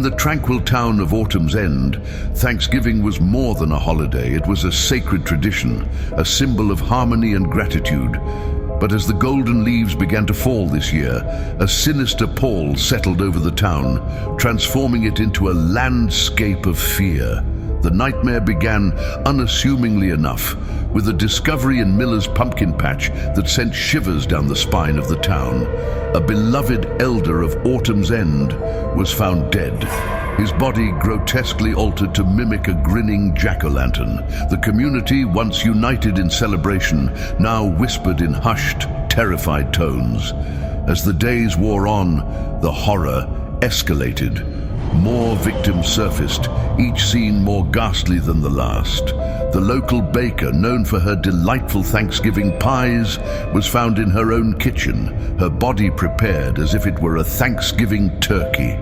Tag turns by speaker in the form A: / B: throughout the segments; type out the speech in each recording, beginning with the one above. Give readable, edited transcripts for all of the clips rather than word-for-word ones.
A: the tranquil town of Autumn's End, Thanksgiving was more than a holiday. It was a sacred tradition, a symbol of harmony and gratitude. But as the golden leaves began to fall this year, a sinister pall settled over the town, transforming it into a landscape of fear. The nightmare began, unassumingly enough, with a discovery in Miller's pumpkin patch that sent shivers down the spine of the town. A beloved elder of Autumn's End was found dead, his body grotesquely altered to mimic a grinning jack-o'-lantern. The community, once united in celebration, now whispered in hushed, terrified tones. As the days wore on, the horror escalated. More victims surfaced, each scene more ghastly than the last. The local baker, known for her delightful Thanksgiving pies, was found in her own kitchen, her body prepared as if it were a Thanksgiving turkey.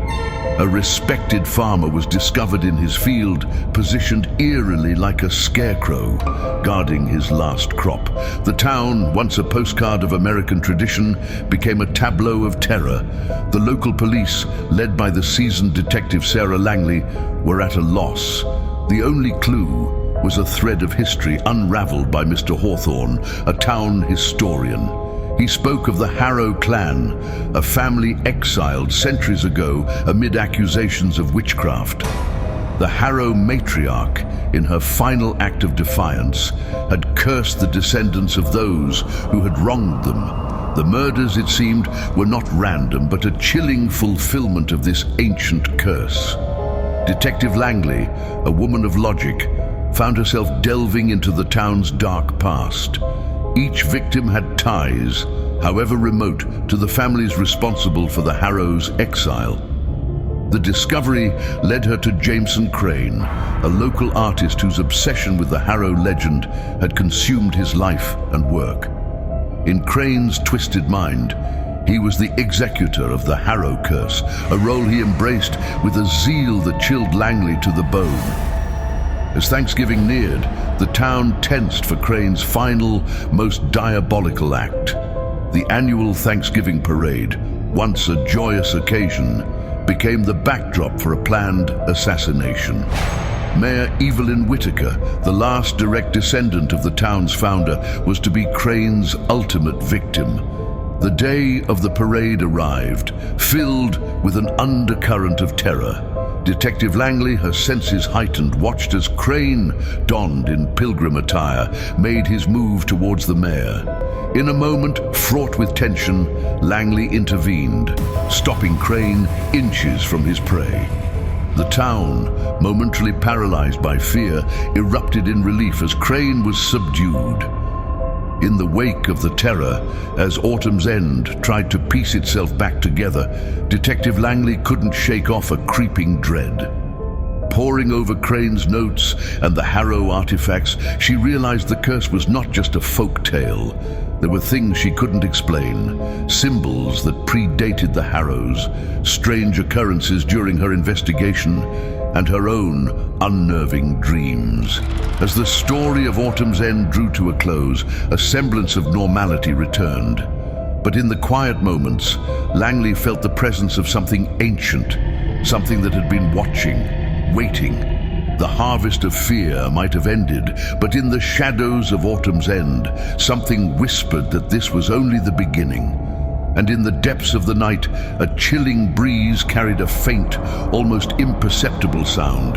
A: A respected farmer was discovered in his field, positioned eerily like a scarecrow, guarding his last crop. The town, once a postcard of American tradition, became a tableau of terror. The local police, led by the seasoned detective Sarah Langley, were at a loss. The only clue was a thread of history unraveled by Mr. Hawthorne, a town historian. He spoke of the Harrow clan, a family exiled centuries ago amid accusations of witchcraft. The Harrow matriarch, in her final act of defiance, had cursed the descendants of those who had wronged them. The murders, it seemed, were not random, but a chilling fulfillment of this ancient curse. Detective Langley, a woman of logic, found herself delving into the town's dark past. Each victim had ties, however remote, to the families responsible for the Harrow's exile. The discovery led her to Jameson Crane, a local artist whose obsession with the Harrow legend had consumed his life and work. In Crane's twisted mind, he was the executor of the Harrow curse, a role he embraced with a zeal that chilled Langley to the bone. As Thanksgiving neared, the town tensed for Crane's final, most diabolical act. The annual Thanksgiving parade, once a joyous occasion, became the backdrop for a planned assassination. Mayor Evelyn Whitaker, the last direct descendant of the town's founder, was to be Crane's ultimate victim. The day of the parade arrived, filled with an undercurrent of terror. Detective Langley, her senses heightened, watched as Crane, donned in pilgrim attire, made his move towards the mayor. In a moment fraught with tension, Langley intervened, stopping Crane inches from his prey. The town, momentarily paralyzed by fear, erupted in relief as Crane was subdued. In the wake of the terror, as Autumn's End tried to piece itself back together, Detective Langley couldn't shake off a creeping dread. Poring over Crane's notes and the Harrow artifacts, she realized the curse was not just a folk tale. There were things she couldn't explain, symbols that predated the Harrows, strange occurrences during her investigation, and her own unnerving dreams. As the story of Autumn's End drew to a close, a semblance of normality returned. But in the quiet moments, Langley felt the presence of something ancient, something that had been watching, waiting. The harvest of fear might have ended, but in the shadows of Autumn's End, something whispered that this was only the beginning. And in the depths of the night, a chilling breeze carried a faint, almost imperceptible sound,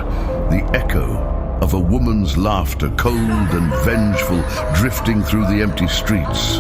A: the echo of a woman's laughter, cold and vengeful, drifting through the empty streets.